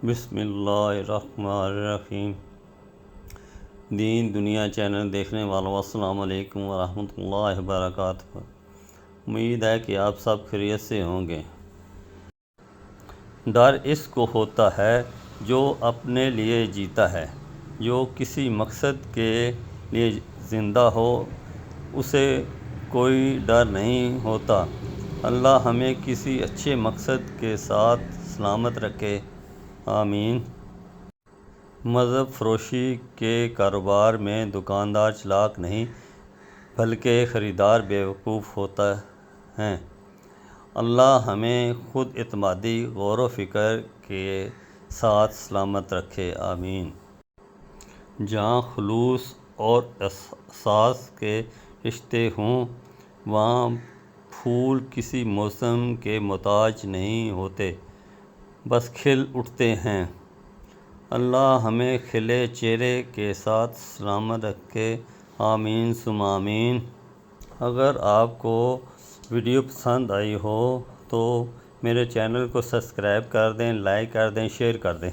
بسم اللہ الرحمن الرحیم۔ دین دنیا چینل دیکھنے والوں السلام علیکم ورحمۃ اللہ وبرکاتہ۔ امید ہے کہ آپ سب خیریت سے ہوں گے۔ ڈر اس کو ہوتا ہے جو اپنے لیے جیتا ہے، جو کسی مقصد کے لیے زندہ ہو اسے کوئی ڈر نہیں ہوتا۔ اللہ ہمیں کسی اچھے مقصد کے ساتھ سلامت رکھے، آمین۔ مذہب فروشی کے کاروبار میں دکاندار چالاک نہیں بلکہ خریدار بیوقوف ہوتے ہیں۔ اللہ ہمیں خود اعتمادی، غور و فکر کے ساتھ سلامت رکھے، آمین۔ جہاں خلوص اور احساس کے رشتے ہوں وہاں پھول کسی موسم کے محتاج نہیں ہوتے، بس کھل اٹھتے ہیں۔ اللہ ہمیں کھلے چہرے کے ساتھ سلامت رکھے، آمین ثم آمین۔ اگر آپ کو ویڈیو پسند آئی ہو تو میرے چینل کو سبسکرائب کر دیں، لائک کر دیں، شیئر کر دیں۔